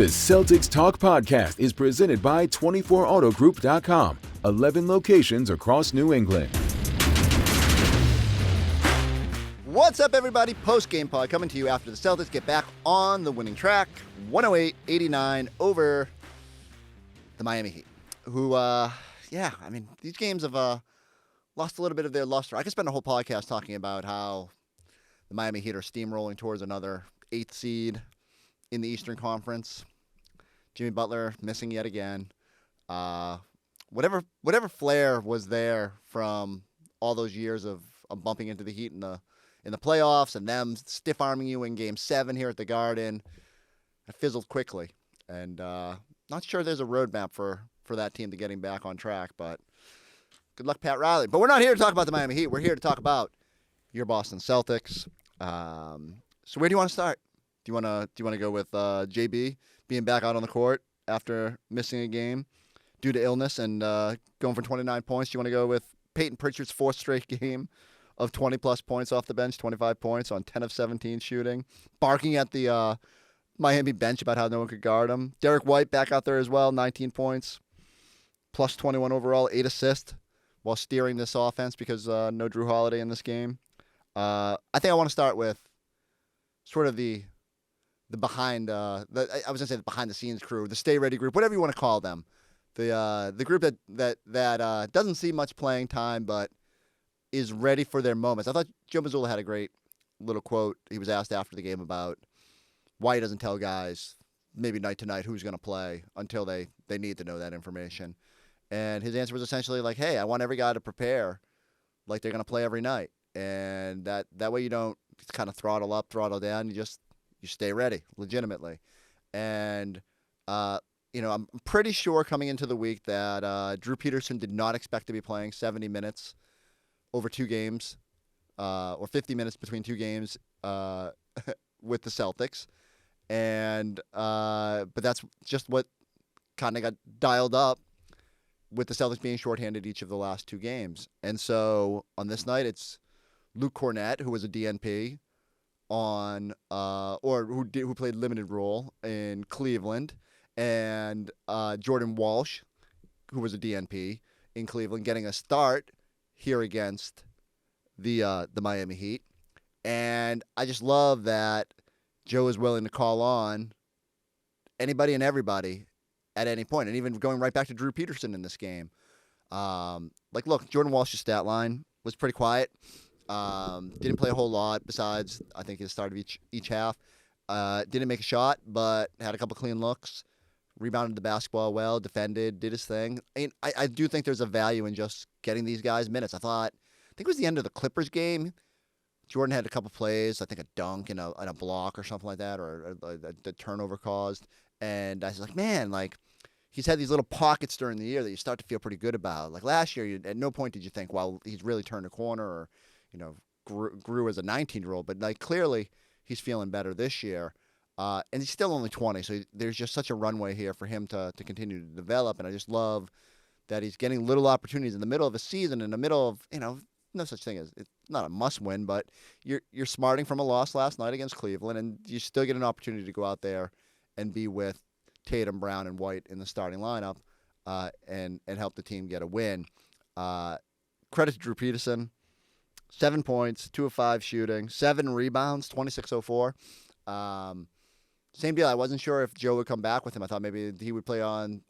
The Celtics Talk podcast is presented by 24autogroup.com, 11 locations across New England. What's up, everybody? Post-game pod coming to you after the Celtics get back on the winning track, 108-89 over the Miami Heat, who, these games have lost a little bit of their luster. I could spend a whole podcast talking about how the Miami Heat are steamrolling towards another 8th seed in the Eastern Conference. Jimmy Butler missing yet again. Whatever flair was there from all those years of bumping into the Heat in the playoffs and them stiff-arming you in Game 7 here at the Garden, it fizzled quickly. And not sure there's a roadmap for that team to getting back on track, but good luck, Pat Riley. But we're not here to talk about the Miami Heat. We're here to talk about your Boston Celtics. So where do you want to start? Do you want to go with JB being back out on the court after missing a game due to illness and going for 29 points? Do you want to go with Payton Pritchard's 4th straight game of 20-plus points off the bench, 25 points on 10 of 17 shooting, barking at the Miami bench about how no one could guard him? Derek White back out there as well, 19 points, plus 21 overall, 8 assists while steering this offense because no Drew Holiday in this game. I think I want to start with sort of the behind I was gonna say the behind the scenes crew, the stay ready group, whatever you want to call them, the group that doesn't see much playing time but is ready for their moments. I thought Joe Mazzulla had a great little quote. He was asked after the game about why he doesn't tell guys maybe night to night who's going to play until they need to know that information, and his answer was essentially like, hey, I want every guy to prepare like they're going to play every night, and that way you don't kind of throttle up, throttle down. You stay ready, legitimately. And, I'm pretty sure coming into the week that Drew Peterson did not expect to be playing 70 minutes over 2 games or 50 minutes between 2 games with the Celtics. And but that's just what kind of got dialed up with the Celtics being shorthanded each of the last 2 games. And so on this night, it's Luke Kornet, who was a DNP, who played limited role in Cleveland, and Jordan Walsh, who was a DNP in Cleveland, getting a start here against the Miami Heat. And I just love that Joe is willing to call on anybody and everybody at any point, and even going right back to Drew Peterson in this game. Look, Jordan Walsh's stat line was pretty quiet. Didn't play a whole lot besides, I think, his start of each half. Didn't make a shot, but had a couple clean looks. Rebounded the basketball well, defended, did his thing. I do think there's a value in just getting these guys minutes. I think it was the end of the Clippers game. Jordan had a couple plays, I think a dunk and a block or something like that, or a turnover caused. And I was like, man, he's had these little pockets during the year that you start to feel pretty good about. Like last year, at no point did you think, well, he's really turned a corner or grew as a 19-year-old, but clearly he's feeling better this year. And he's still only 20, so there's just such a runway here for him to continue to develop. And I just love that he's getting little opportunities in the middle of a season, in the middle of, no such thing as, it's not a must-win, but you're smarting from a loss last night against Cleveland, and you still get an opportunity to go out there and be with Tatum, Brown, and White in the starting lineup and help the team get a win. Credit to Drew Peterson. 7 points, 2 of 5 shooting, 7 rebounds, 26-04. Same deal. I wasn't sure if Joe would come back with him. I thought maybe he would play on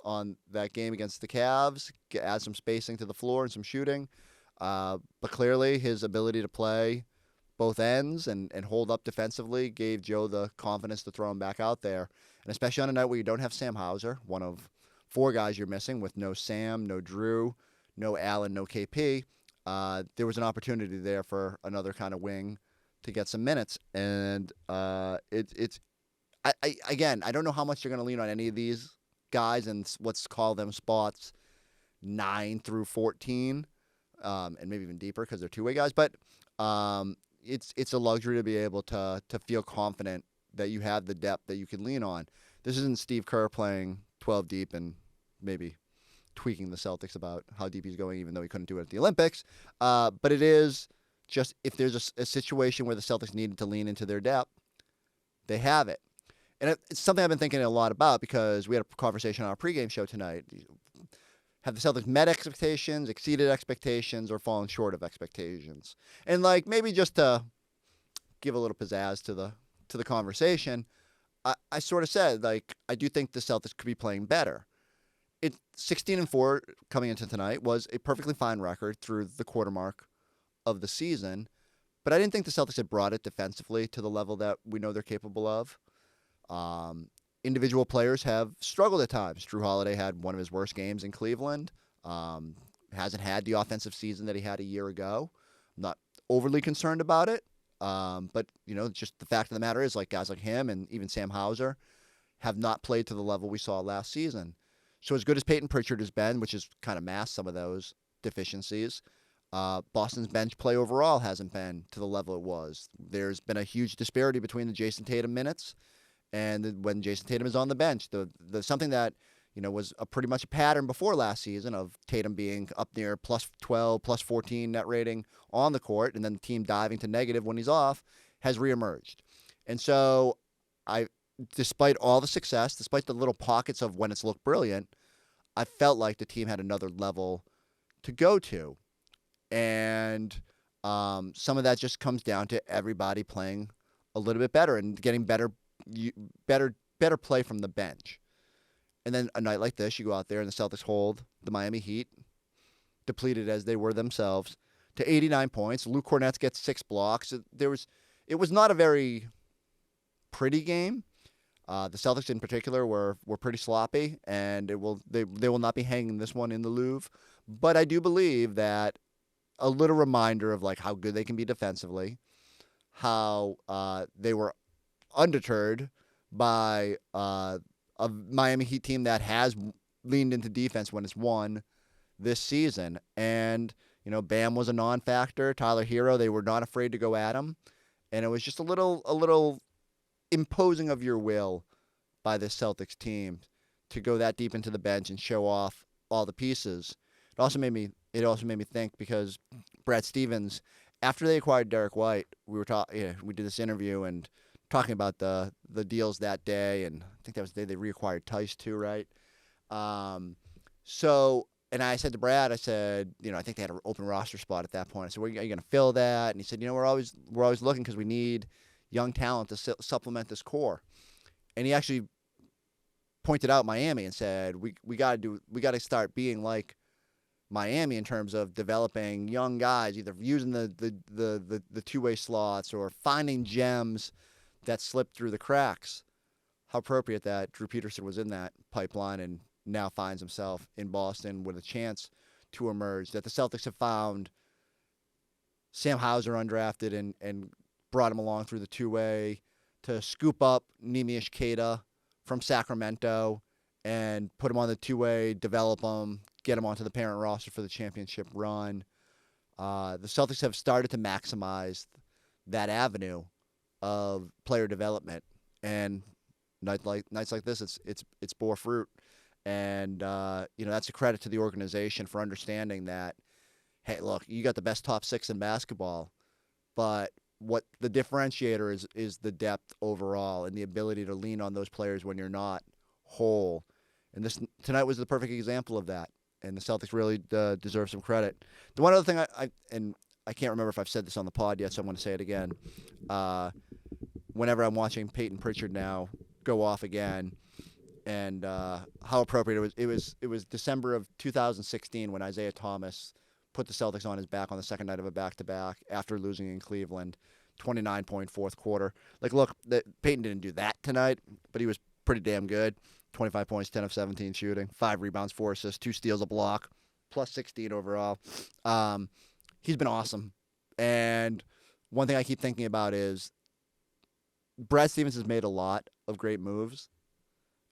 that game against the Cavs, add some spacing to the floor and some shooting. But clearly his ability to play both ends and hold up defensively gave Joe the confidence to throw him back out there. And especially on a night where you don't have Sam Hauser, one of 4 guys you're missing with no Sam, no Drew, no Allen, no KP. There was an opportunity there for another kind of wing to get some minutes. And I don't know how much you're going to lean on any of these guys and let's call them spots 9 through 14, and maybe even deeper because they're two-way guys. But it's a luxury to be able to feel confident that you have the depth that you can lean on. This isn't Steve Kerr playing 12 deep and maybe tweaking the Celtics about how deep he's going, even though he couldn't do it at the Olympics. But it is just if there's a situation where the Celtics needed to lean into their depth, they have it. And it's something I've been thinking a lot about because we had a conversation on our pregame show tonight. Have the Celtics met expectations, exceeded expectations, or fallen short of expectations? And like maybe just to give a little pizzazz to the conversation, I sort of said like I do think the Celtics could be playing better. 16-4 coming into tonight was a perfectly fine record through the quarter mark of the season, but I didn't think the Celtics had brought it defensively to the level that we know they're capable of. Individual players have struggled at times. Drew Holiday had one of his worst games in Cleveland. Hasn't had the offensive season that he had a year ago. I'm not overly concerned about it. But, just the fact of the matter is, like, guys like him and even Sam Hauser have not played to the level we saw last season. So as good as Payton Pritchard has been, which has kind of masked some of those deficiencies, Boston's bench play overall hasn't been to the level it was. There's been a huge disparity between the Jason Tatum minutes and when Jason Tatum is on the bench. The something that was pretty much a pattern before last season of Tatum being up near plus 12, plus 14 net rating on the court, and then the team diving to negative when he's off, has reemerged. And so despite all the success, despite the little pockets of when it's looked brilliant, I felt like the team had another level to go to. And some of that just comes down to everybody playing a little bit better and getting better play from the bench. And then a night like this, you go out there and the Celtics hold the Miami Heat, depleted as they were themselves, to 89 points. Luke Kornet gets 6 blocks. It was not a very pretty game. The Celtics in particular were pretty sloppy, and they will not be hanging this one in the Louvre. But I do believe that a little reminder of like how good they can be defensively, how they were undeterred by a Miami Heat team that has leaned into defense when it's won this season. And, Bam was a non-factor. Tyler Hero, they were not afraid to go at him. And it was just a little imposing of your will by this Celtics team to go that deep into the bench and show off all the pieces. It also made me think because Brad Stevens, after they acquired Derek White, we did this interview and talking about the deals that day, and I think that was the day they reacquired Tice too, right? And I said to Brad, I said, I think they had an open roster spot at that point. I said, are you going to fill that? And he said, we're always looking because we need young talent to supplement this core. And he actually pointed out Miami and said, we got to start being like Miami in terms of developing young guys, either using the two-way slots or finding gems that slipped through the cracks. How appropriate that Drew Peterson was in that pipeline and now finds himself in Boston with a chance to emerge. That the Celtics have found Sam Hauser undrafted and brought him along through the two-way to scoop up Neemias Queta from Sacramento and put him on the two-way, develop him, get him onto the parent roster for the championship run. The Celtics have started to maximize that avenue of player development, and nights like this, it's bore fruit, and that's a credit to the organization for understanding that. Hey, look, you got the best top 6 in basketball, but what the differentiator is the depth overall and the ability to lean on those players when you're not whole. And tonight was the perfect example of that. And the Celtics really deserve some credit. The one other thing I can't remember if I've said this on the pod yet, so I'm going to say it again. Whenever I'm watching Payton Pritchard now go off again, and how appropriate it was December of 2016 when Isaiah Thomas put the Celtics on his back on the second night of a back-to-back after losing in Cleveland, 29-point fourth quarter. Like, look, Payton didn't do that tonight, but he was pretty damn good. 25 points, 10 of 17 shooting, 5 rebounds, 4 assists, 2 steals, a block, plus 16 overall. He's been awesome. And one thing I keep thinking about is Brad Stevens has made a lot of great moves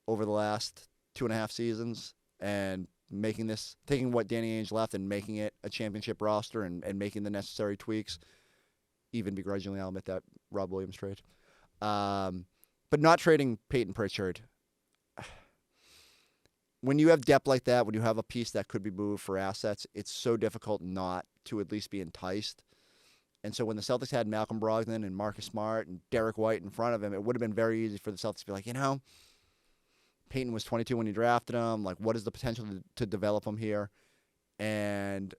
over the last 2.5 seasons, and taking what Danny Ainge left and making it a championship roster and making the necessary tweaks, even begrudgingly, I'll admit that Rob Williams trade. But not trading Payton Pritchard. When you have depth like that, when you have a piece that could be moved for assets, it's so difficult not to at least be enticed. And so when the Celtics had Malcolm Brogdon and Marcus Smart and Derek White in front of him, it would have been very easy for the Celtics to be like, Payton was 22 when you drafted him. Like, what is the potential to develop him here? And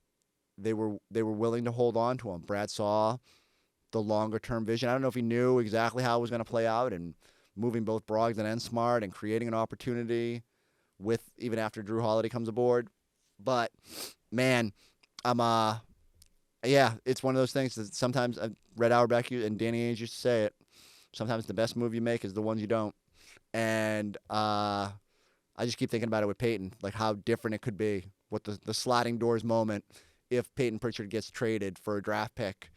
they were willing to hold on to him. Brad saw the longer-term vision. I don't know if he knew exactly how it was going to play out, and moving both Brogdon and Smart and creating an opportunity with even after Drew Holiday comes aboard. But, man, it's one of those things that sometimes Red Auerbach and Danny Ainge used to say it. Sometimes the best move you make is the ones you don't. And I just keep thinking about it with Payton, like how different it could be, what the sliding doors moment if Payton Pritchard gets traded for a draft pick,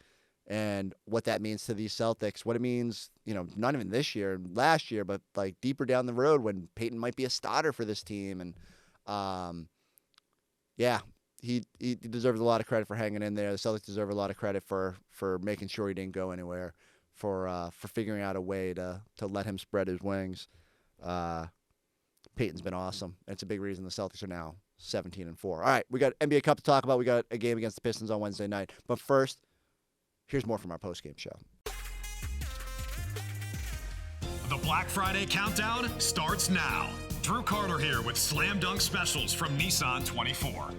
and what that means to these Celtics, what it means, not even this year, last year, but like deeper down the road when Payton might be a starter for this team. And he deserves a lot of credit for hanging in there. The Celtics deserve a lot of credit for making sure he didn't go anywhere, for figuring out a way to let him spread his wings. Payton's been awesome. It's a big reason the Celtics are now 17-4. All right, we got NBA Cup to talk about. We got a game against the Pistons on Wednesday night. But first, here's more from our postgame show. The Black Friday countdown starts now. Drew Carter here with Slam Dunk Specials from Nissan 24.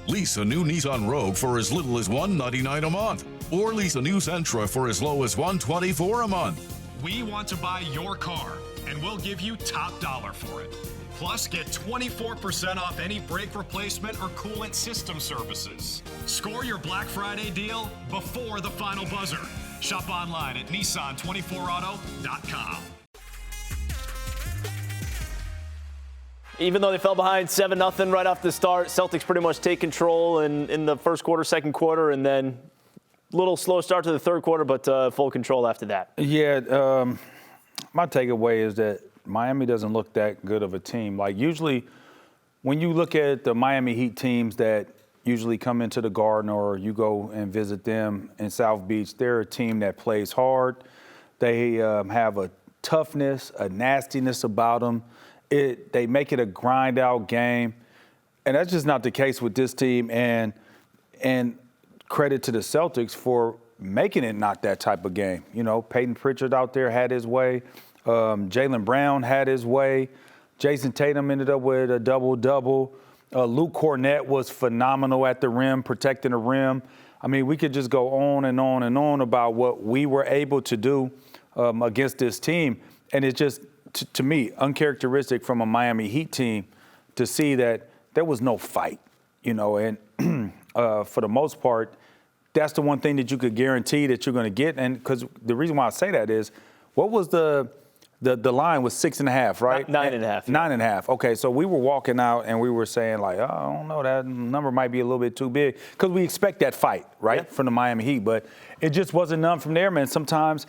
Lease a new Nissan Rogue for as little as $199 a month, or lease a new Sentra for as low as $124 a month. We want to buy your car, and we'll give you top dollar for it. Plus, get 24% off any brake replacement or coolant system services. Score your Black Friday deal before the final buzzer. Shop online at Nissan24auto.com. Even though they fell behind 7-0 right off the start, Celtics pretty much take control in the first quarter, second quarter, and then a little slow start to the third quarter, but full control after that. Yeah, my takeaway is that Miami doesn't look that good of a team. Like, usually when you look at the Miami Heat teams that usually come into the Garden or you go and visit them in South Beach, they're a team that plays hard. They have a toughness, a nastiness about them. They make it a grind-out game, and that's just not the case with this team. And credit to the Celtics for making it not that type of game. Payton Pritchard out there had his way. Jaylen Brown had his way. Jason Tatum ended up with a double-double. Luke Kornet was phenomenal at the rim, protecting the rim. I mean, we could just go on and on and on about what we were able to do against this team. And it's just, to me, uncharacteristic from a Miami Heat team to see that there was no fight, and for the most part, that's the one thing that you could guarantee that you're going to get. And because the reason why I say that is, what was the line was 6.5, right? 9.5. 9.5. Okay, so we were walking out and we were saying like, I don't know, that number might be a little bit too big, because we expect that fight, right, from the Miami Heat. But it just wasn't none from there, man. Sometimes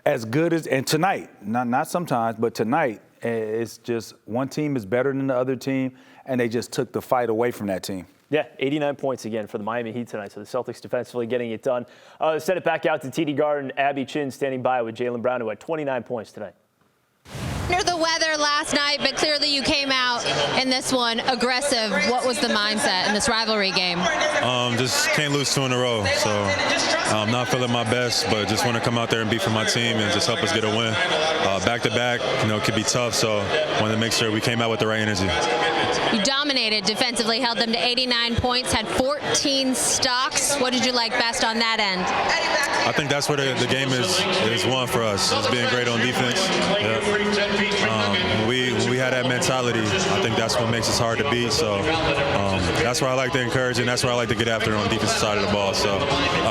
as good as, and tonight, not sometimes, but tonight, it's just one team is better than the other team, and they just took the fight away from that team. Yeah, 89 points again for the Miami Heat tonight. So the Celtics defensively getting it done. Send it back out to TD Garden. Abby Chin standing by with Jaylen Brown, who had 29 points tonight. Under the weather last night, but clearly you came out in this one aggressive. What was the mindset in this rivalry game? Just can't lose 2 in a row. So I'm not feeling my best, but just want to come out there and beat for my team and just help us get a win. Back-to-back, it could be tough, so wanted to make sure we came out with the right energy. You dominated defensively, held them to 89 points, had 14 stocks. What did you like best on that end? I think that's where the game is won for us. It's being great on defense. We had that mentality. I think that's what makes us hard to beat. So that's where I like to encourage, and that's where I like to get after on the defensive side of the ball. So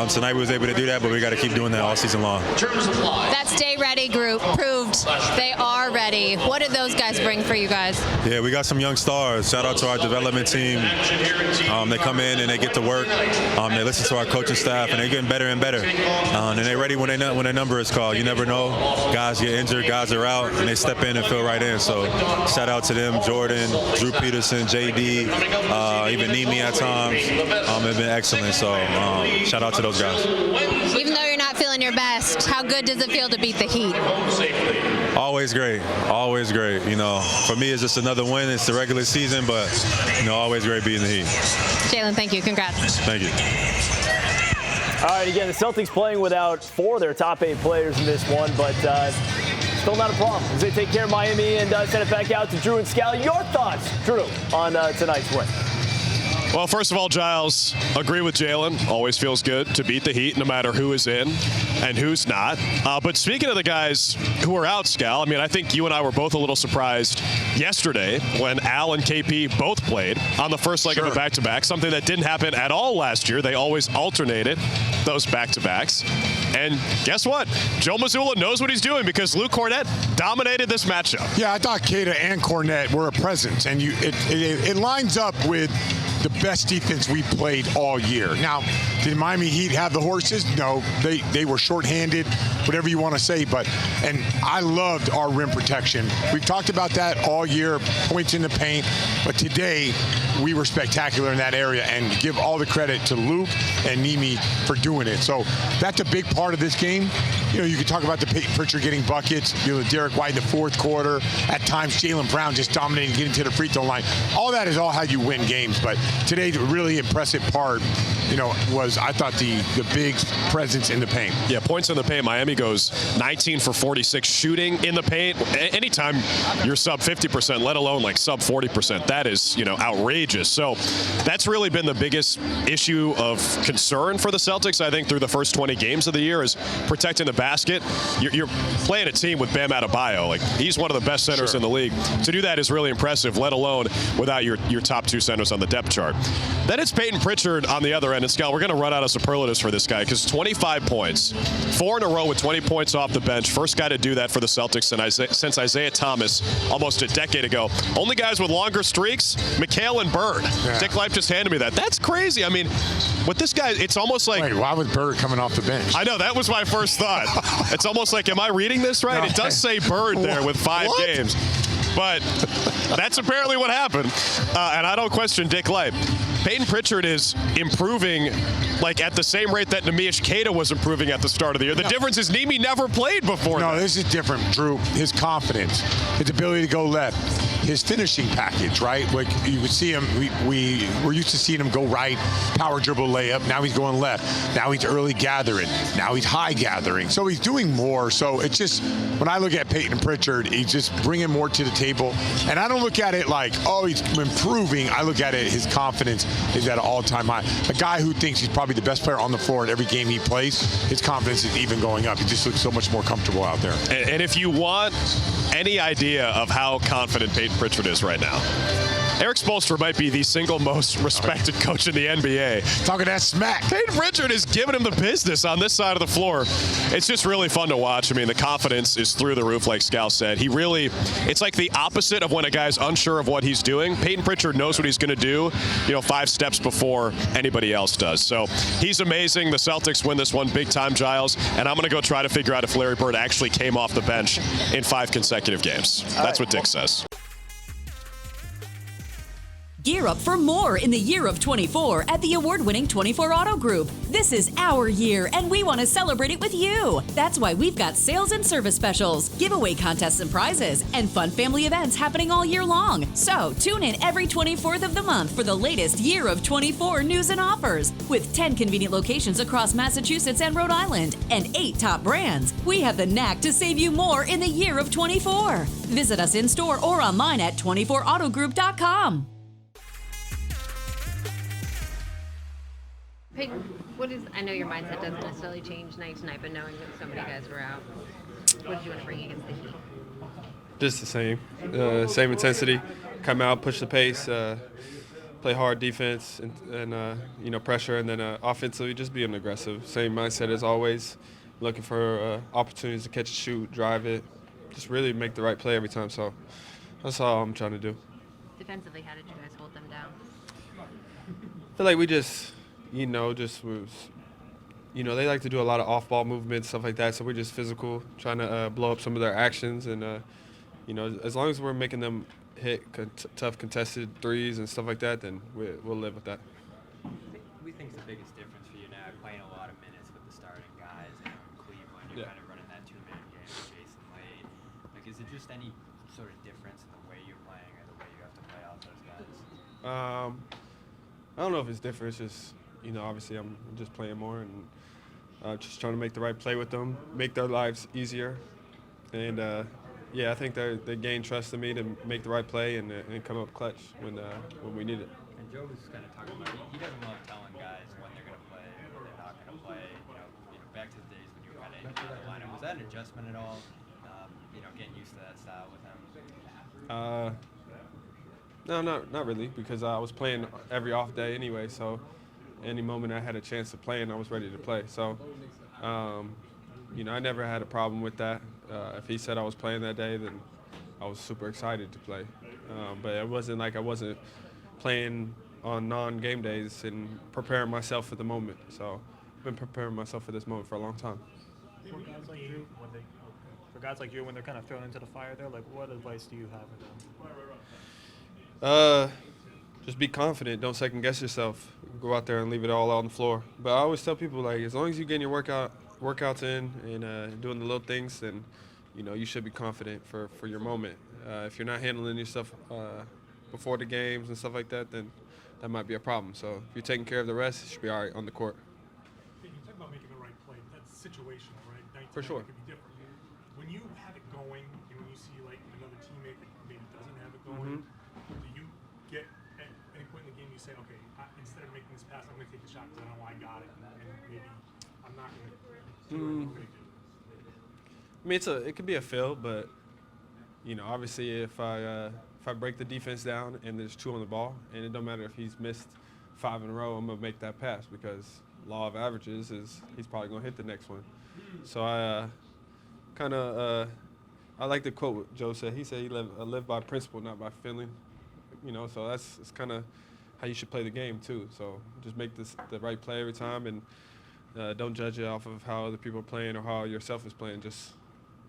tonight we was able to do that, but we got to keep doing that all season long. That Stay Ready group proved they are ready. What did those guys bring for you guys? Yeah, we got some young stars. Shout out to our development team. They come in and they get to work. They listen to our coaching staff, and they're getting better and better. And they're ready when their number is called. You never know. Guys get injured, guys are out, and they step in and fill right in. So shout out to them, Jordan, Drew Peterson, JD, even Nimi at times. They've been excellent. So shout out to those guys. Even though you're not feeling your best, how good does it feel to beat the Heat? Always great. Always great. For me, it's just another win. It's the regular season, but, always great beating the Heat. Jaylen, thank you. Congrats. Thank you. All right, again, the Celtics playing without 4 of their top 8 players in this one, but still not a problem as they take care of Miami and send it back out to Drew and Scal. Your thoughts, Drew, on tonight's win? Well, first of all, Giles, agree with Jaylen. Always feels good to beat the Heat no matter who is in and who's not. But speaking of the guys who are out, Scal, I mean, I think you and I were both a little surprised yesterday when Al and KP both played on the first leg of a back-to-back, something that didn't happen at all last year. They always alternated those back-to-backs. And guess what? Joe Mazzulla knows what he's doing because Luke Kornet dominated this matchup. Yeah, I thought Keita and Kornet were a presence, and it lines up with the best defense we played all year. Now, did Miami Heat have the horses? No, they were shorthanded, whatever you want to say. And I loved our rim protection. We've talked about that all year, points in the paint. But today, we were spectacular in that area, and give all the credit to Luke and Nimi for doing it. So that's a big part of this game. You know, you could talk about the Payton Pritchard getting buckets, Derek White in the fourth quarter. At times, Jaylen Brown just dominating, getting to the free throw line. All that is all how you win games. But today, the really impressive part, was I thought the big presence in the paint. Yeah, points in the paint. Miami goes 19 for 46 shooting in the paint. Anytime you're sub 50%, let alone like sub 40%, that is, outrageous. So that's really been the biggest issue of concern for the Celtics, I think, through the first 20 games of the year is protecting the basket. You're playing a team with Bam Adebayo. Like, he's one of the best centers in the league. To do that is really impressive, let alone without your top 2 centers on the depth chart. Then it's Payton Pritchard on the other end. And Scal, we're going to run out of superlatives for this guy because 25 points, 4 in a row with 20 points off the bench. First guy to do that for the Celtics since Isaiah Thomas almost a decade ago. Only guys with longer streaks, McHale and Bird. Yeah. Dick Life just handed me that. That's crazy. I mean, with this guy, it's almost like... Wait, why was Bird coming off the bench? I know, that was my first thought. It's almost like, am I reading this right? No. It does say Bird there with 5 games. But that's apparently what happened. And I don't question Dick Life. Payton Pritchard is improving like at the same rate that Neemias Queta was improving at the start of the year. The difference is Nimi never played before. No, this is different, Drew. His confidence, his ability to go left, his finishing package, right? Like you would see him, we're used to seeing him go right, power dribble layup. Now he's going left. Now he's early gathering. Now he's high gathering. So he's doing more. So it's just, when I look at Payton Pritchard, he's just bringing more to the table. And I don't look at it like, oh, he's improving. I look at it, his confidence is at an all-time high. A guy who thinks he's probably the best player on the floor in every game he plays, his confidence is even going up. He just looks so much more comfortable out there. And if you want any idea of how confident Payton Pritchard is right now, Eric Spoelstra might be the single most respected coach in the NBA. Talking that smack. Payton Pritchard is giving him the business on this side of the floor. It's just really fun to watch. I mean, the confidence is through the roof, like Scal said. It's like the opposite of when a guy's unsure of what he's doing. Payton Pritchard knows what he's going to do, 5 steps before anybody else does. So he's amazing. The Celtics win this one big time, Giles. And I'm going to go try to figure out if Larry Bird actually came off the bench in 5 consecutive games. That's what Dick says. Gear up for more in the year of 24 at the award-winning 24 Auto Group. This is our year, and we want to celebrate it with you. That's why we've got sales and service specials, giveaway contests and prizes, and fun family events happening all year long. So tune in every 24th of the month for the latest year of 24 news and offers. With 10 convenient locations across Massachusetts and Rhode Island, and 8 top brands, we have the knack to save you more in the year of 24. Visit us in-store or online at 24autogroup.com. Payton, I know your mindset doesn't necessarily change night to night, but knowing that so many guys were out, what did you want to bring against the Heat? Just the same intensity, come out, push the pace, play hard defense, and pressure, and then offensively just being aggressive. Same mindset as always, looking for opportunities to catch and shoot, drive it, just really make the right play every time. So that's all I'm trying to do. Defensively, how did you guys hold them down? I feel like we just they like to do a lot of off-ball movements, stuff like that. So we're just physical, trying to blow up some of their actions. And, as long as we're making them hit tough contested threes and stuff like that, then we'll live with that. We think the biggest difference for you now, playing a lot of minutes with the starting guys in Cleveland, you're kind of running that 2-minute game with Jason Wade. Like, is it just any sort of difference in the way you're playing or the way you have to play off those guys? I don't know if it's different. It's just obviously I'm just playing more and just trying to make the right play with them, make their lives easier. And, I think they gained trust in me to make the right play and come up clutch when we need it. And Joe was kind of talking about he doesn't love telling guys when they're going to play, when they're not going to play. Back to the days when you were kind of in the lineup. Was that an adjustment at all? Getting used to that style with him. No, not really, because I was playing every off day anyway. So any moment I had a chance to play, and I was ready to play. So I never had a problem with that. If he said I was playing that day, then I was super excited to play. But it wasn't like I wasn't playing on non-game days and preparing myself for the moment. So I've been preparing myself for this moment for a long time. For guys like you, when they're kind of thrown into the fire there, like what advice do you have for them? Just be confident. Don't second guess yourself. Go out there and leave it all out on the floor. But I always tell people, like, as long as you're getting your workouts in and doing the little things, then you should be confident for your moment. If you're not handling yourself before the games and stuff like that, then that might be a problem. So if you're taking care of the rest, you should be all right on the court. You talk about making the right play. That's situational, right? For sure. It could be different. When you have it going, and when you see like another teammate that maybe doesn't have it going, do you get at any point in the game you say, okay, instead of making this pass, I'm going to take the shot because I know I got it, and maybe I'm not going to do it. I mean, it could be a fail, but obviously if I break the defense down and there's 2 on the ball, and it don't matter if he's missed 5 in a row, I'm gonna make that pass because law of averages is he's probably gonna hit the next one. So I like the quote what Joe said. He said he live by principle, not by feeling. So it's kind of how you should play the game too. So just make the right play every time, and don't judge it off of how other people are playing or how yourself is playing. Just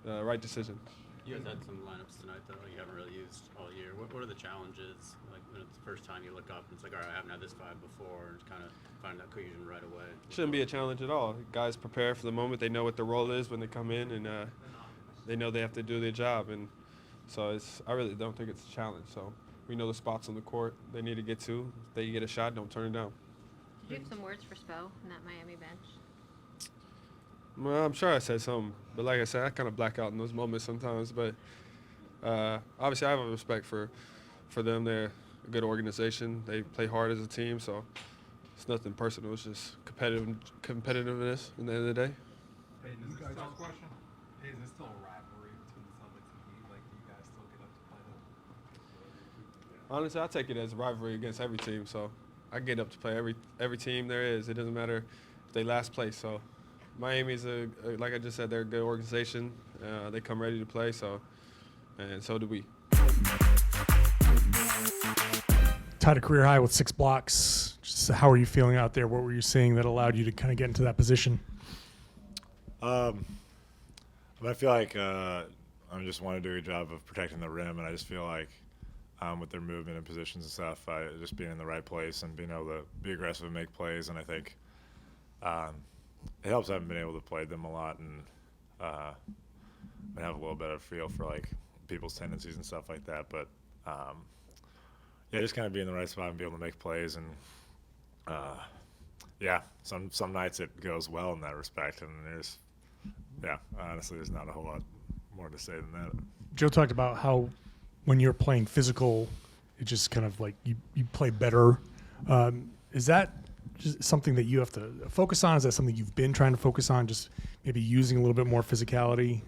right decision. You guys had some lineups tonight that you haven't really used all year. What are the challenges? Like when it's the first time you look up and it's like, all right, I haven't had this vibe before, and kind of find that cohesion right away. Shouldn't be a challenge at all. Guys prepare for the moment. They know what the role is when they come in, and they know they have to do their job. And so I really don't think it's a challenge. So we know the spots on the court they need to get to. If they get a shot, don't turn it down. Did you have some words for Spo in that Miami bench? Well, I'm sure I said something, but like I said, I kind of black out in those moments sometimes. But obviously, I have a respect for them. They're a good organization. They play hard as a team, so it's nothing personal. It's just competitiveness at the end of the day. Payton, is this still a question? Is this still a rivalry between the Celtics and Heat? Like, do you guys still get up to play them? Honestly, I take it as a rivalry against every team. So I get up to play every team there is. It doesn't matter if they last place. So Miami's like I just said, they're a good organization. They come ready to play. And so do we. Tied a career high with 6 blocks. Just how are you feeling out there? What were you seeing that allowed you to kind of get into that position? I feel like I just want to do a job of protecting the rim, and I just feel like with their movement and positions and stuff, just being in the right place and being able to be aggressive and make plays, and I think it helps I haven't been able to play them a lot and have a little bit of feel for like people's tendencies and stuff like that. But just kind of be in the right spot and be able to make plays, and some nights it goes well in that respect, and honestly, there's not a whole lot more to say than that. Joe talked about how when you're playing physical, it just kind of like you play better. Is that just something that you have to focus on? Is that something you've been trying to focus on, just maybe using a little bit more physicality?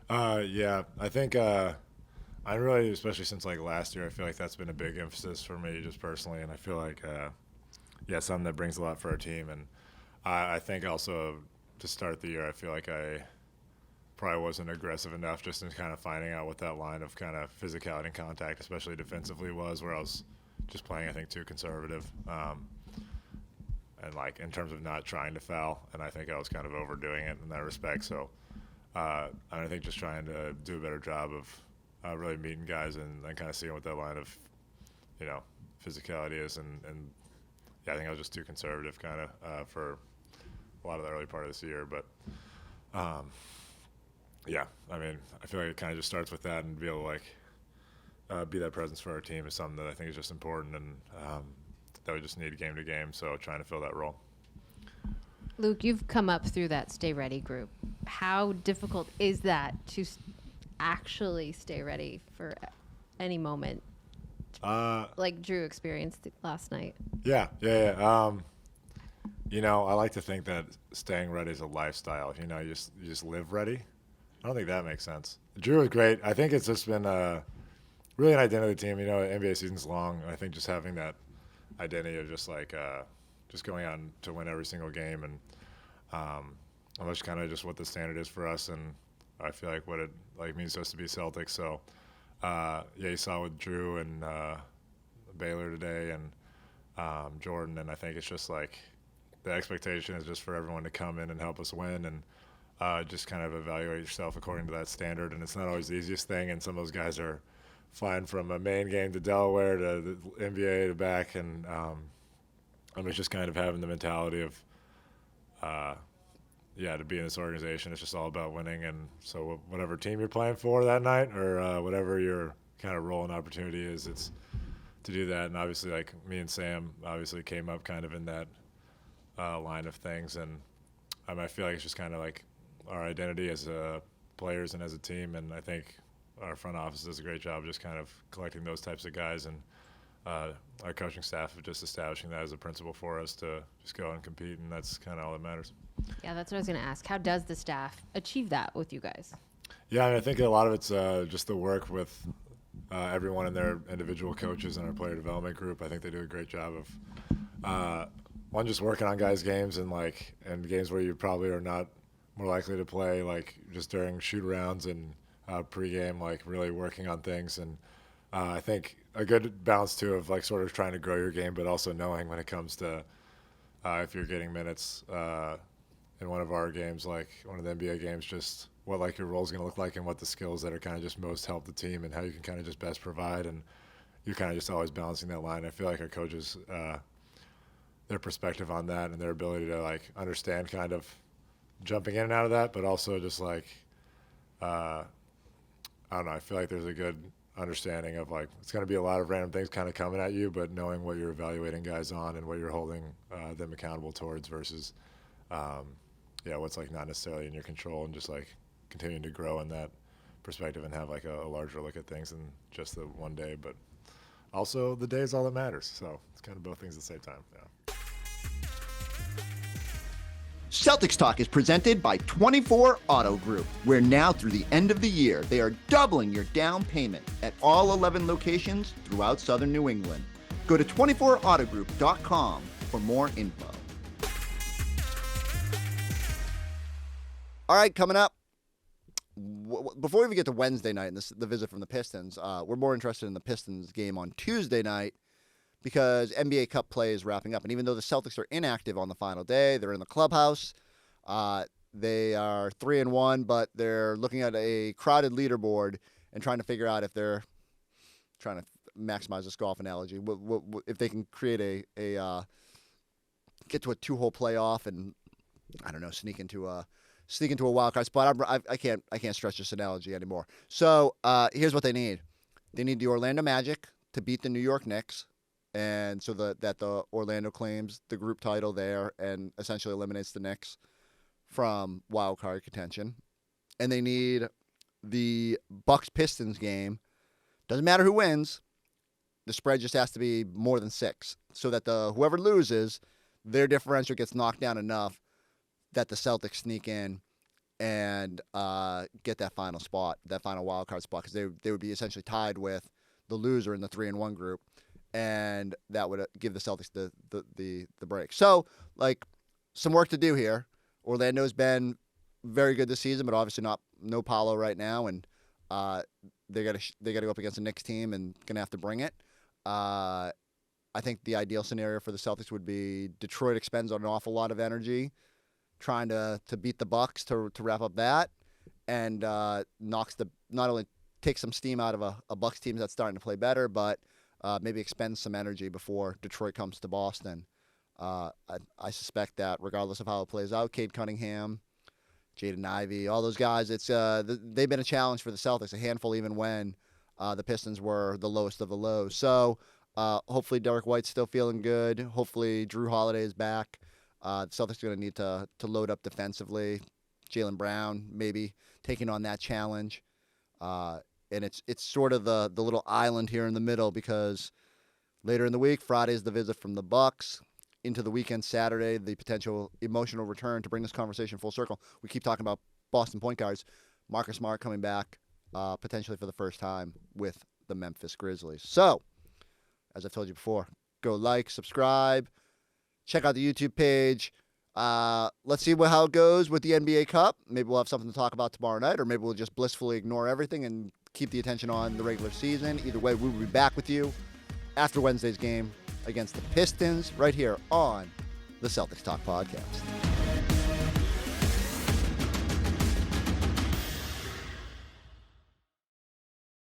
I think I really, especially since like last year, I feel like that's been a big emphasis for me just personally, and I feel like something that brings a lot for our team. And I think also to start the year, I feel like I probably wasn't aggressive enough just in kind of finding out what that line of kind of physicality and contact, especially defensively, was, where I was just playing, I think, too conservative. And like in terms of not trying to foul, and I think I was kind of overdoing it in that respect. So I think just trying to do a better job of really meeting guys and kind of seeing what that line of, physicality is. And I think I was just too conservative kind of for a lot of the early part of this year. But I feel like it kind of just starts with that, and be able to be that presence for our team is something that I think is just important. And that we just need game to game. So trying to fill that role. Luke, you've come up through that Stay Ready group. How difficult is that to actually stay ready for any moment? Like Drew experienced last night. Yeah. You know, I like to think that staying ready is a lifestyle. You know, you just live ready. I don't think that makes sense. Drew is great. I think it's just been really an identity of the team. You know, NBA season's long. I think just having that identity of just like just going out to win every single game, and that's kind of just what the standard is for us. And I feel like what it means to us to be Celtics. So you saw with Drew and Baylor today, and Jordan, and I think it's just like the expectation is just for everyone to come in and help us win, and just kind of evaluate yourself according to that standard. And it's not always the easiest thing, and some of those guys are flying from a main game to Delaware to the NBA to back, and it's just kind of having the mentality of to be in this organization. It's just all about winning, and so whatever team you're playing for that night, or whatever your kind of role and opportunity is, it's to do that. And obviously, like me and Sam obviously came up kind of in that line of things, and I feel like it's just kind of like our identity as players and as a team, and I think our front office does a great job just kind of collecting those types of guys, and our coaching staff of just establishing that as a principle for us to just go and compete, and that's kind of all that matters. Yeah, that's what I was going to ask. How does the staff achieve that with you guys? Yeah, I think a lot of it's just the work with everyone and their individual coaches and our player development group. I think they do a great job of one, just working on guys' games, and games where you probably are not more likely to play, like just during shoot-arounds and pregame, like really working on things. And I think a good balance too of like sort of trying to grow your game, but also knowing when it comes to if you're getting minutes in one of our games, like one of the NBA games, just what like your role is going to look like, and what the skills that are kind of just most help the team, and how you can kind of just best provide. And you're kind of just always balancing that line. I feel like our coaches, their perspective on that and their ability to like understand kind of jumping in and out of that, but also just like I don't know, I feel like there's a good understanding of like it's going to be a lot of random things kind of coming at you, but knowing what you're evaluating guys on and what you're holding them accountable towards versus what's like not necessarily in your control, and just like continuing to grow in that perspective and have like a larger look at things than just the one day, but also the day is all that matters. So it's kind of both things at the same time. Yeah. Celtics Talk is presented by 24 Auto Group, where now through the end of the year, they are doubling your down payment at all 11 locations throughout southern New England. Go to 24autogroup.com for more info. All right, coming up, before we even get to Wednesday night and the visit from the Pistons, we're more interested in the Pistons game on Tuesday night, because NBA Cup play is wrapping up. And even though the Celtics are inactive on the final day, they're in the clubhouse. They are 3-1, but they're looking at a crowded leaderboard and trying to figure out if they're trying to maximize this golf analogy, if they can create a get to a 2-hole playoff and, I don't know, sneak into a wild card spot. I can't stretch this analogy anymore. So here's what they need. They need the Orlando Magic to beat the New York Knicks, and so that the Orlando claims the group title there and essentially eliminates the Knicks from wild card contention. And they need the Bucks-Pistons game. Doesn't matter who wins. The spread just has to be more than 6, so that whoever loses, their differential gets knocked down enough that the Celtics sneak in and get that final spot, that final wild card spot, because they would be essentially tied with the loser in the 3-1 group. And that would give the Celtics the break. So, like, some work to do here. Orlando's been very good this season, but obviously no Paolo right now, and they got to go up against the Knicks team and gonna have to bring it. I think the ideal scenario for the Celtics would be Detroit expends an awful lot of energy trying to beat the Bucks to wrap up that, and not only takes some steam out of a Bucks team that's starting to play better, but maybe expend some energy before Detroit comes to Boston. I suspect that regardless of how it plays out, Cade Cunningham, Jaden Ivey, all those guys, they've been a challenge for the Celtics, a handful even when the Pistons were the lowest of the lows. So Hopefully Derek White's still feeling good. Hopefully Drew Holiday is back. The Celtics are going to need to load up defensively. Jaylen Brown maybe taking on that challenge. And it's sort of the little island here in the middle because later in the week, Friday is the visit from the Bucks. Into the weekend, Saturday, the potential emotional return to bring this conversation full circle. We keep talking about Boston point guards. Marcus Smart coming back potentially for the first time with the Memphis Grizzlies. So, as I've told you before, go like, subscribe, check out the YouTube page. Let's see how it goes with the NBA Cup. Maybe we'll have something to talk about tomorrow night, or maybe we'll just blissfully ignore everything and keep the attention on the regular season. Either way, we will be back with you after Wednesday's game against the Pistons right here on the Celtics Talk Podcast.